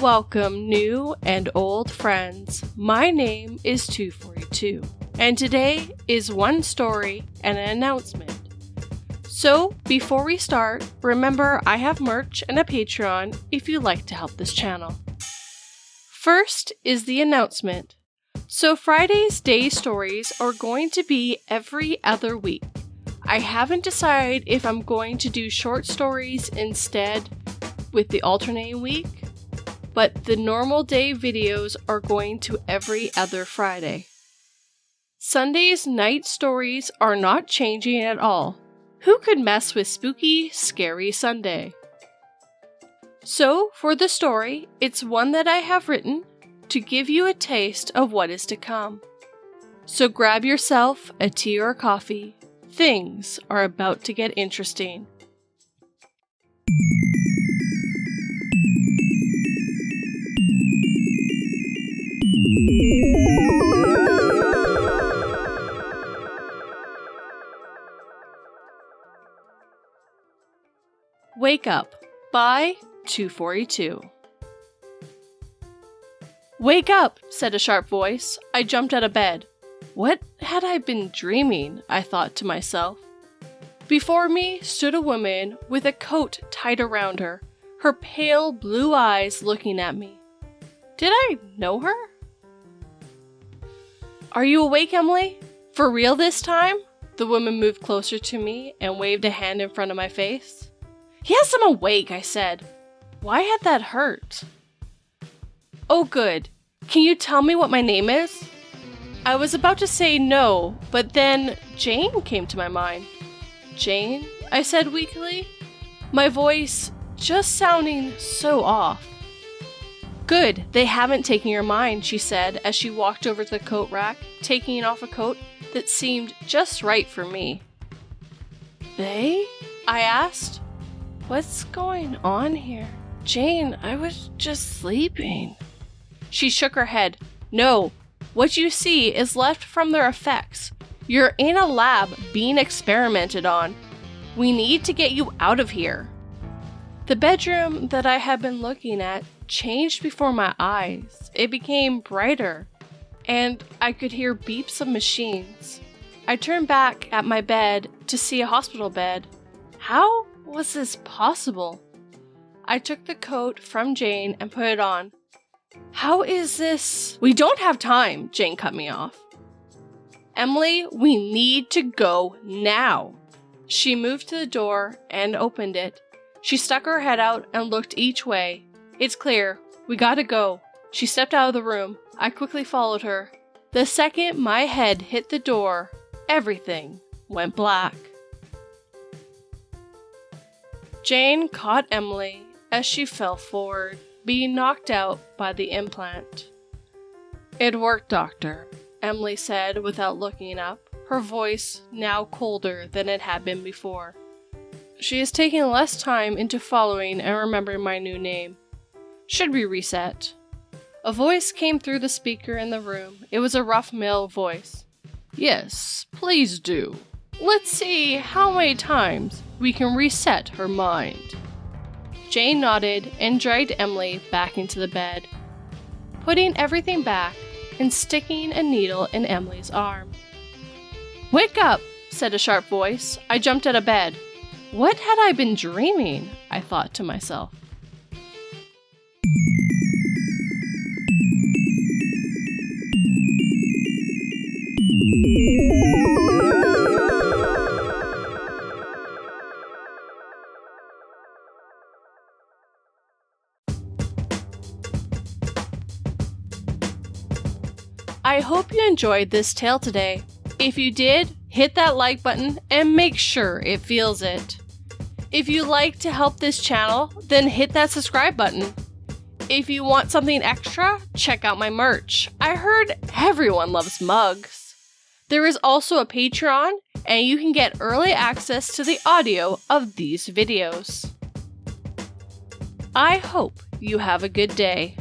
Welcome, new and old friends. My name is 242, and today is one story and an announcement. So, before we start, remember I have merch and a Patreon if you'd like to help this channel. First is the announcement. So Friday's day stories are going to be every other week. I haven't decided if I'm going to do short stories instead with the alternating week, but the normal day videos are going to every other Friday. Sunday's night stories are not changing at all. Who could mess with spooky, scary Sunday? So, for the story, it's one that I have written to give you a taste of what is to come. So grab yourself a tea or coffee. Things are about to get interesting. Wake Up by 242. Wake up, said a sharp voice. I jumped out of bed. What had I been dreaming? I thought to myself. Before me stood a woman with a coat tied around her, her pale blue eyes looking at me. Did I know her? Are you awake, Emily? For real this time? The woman moved closer to me and waved a hand in front of my face. Yes, I'm awake, I said. Why had that hurt? Oh, good. Can you tell me what my name is? I was about to say no, but then Jane came to my mind. Jane? I said weakly, my voice just sounding so off. Good, they haven't taken your mind, she said as she walked over to the coat rack, taking off a coat that seemed just right for me. They? I asked. What's going on here? Jane, I was just sleeping. She shook her head. No, what you see is left from their effects. You're in a lab being experimented on. We need to get you out of here. The bedroom that I had been looking at changed before my eyes. It became brighter, and I could hear beeps of machines. I turned back at my bed to see a hospital bed. How was this possible? I took the coat from Jane and put it on. How is this? We don't have time, Jane cut me off. Emily, we need to go now. She moved to the door and opened it. She stuck her head out and looked each way. It's clear. We gotta go. She stepped out of the room. I quickly followed her. The second my head hit the door, everything went black. Jane caught Emily as she fell forward, being knocked out by the implant. It worked, Doctor, Emily said without looking up, her voice now colder than it had been before. She is taking less time into following and remembering my new name. Should we reset? A voice came through the speaker in the room. It was a rough male voice. Yes, please do. Let's see how many times we can reset her mind. Jane nodded and dragged Emily back into the bed, putting everything back and sticking a needle in Emily's arm. Wake up, said a sharp voice. I jumped out of bed. What had I been dreaming? I thought to myself. I hope you enjoyed this tale today. If you did, hit that like button and make sure it feels it. If you like to help this channel, then hit that subscribe button. If you want something extra, check out my merch. I heard everyone loves mugs. There is also a Patreon, and you can get early access to the audio of these videos. I hope you have a good day.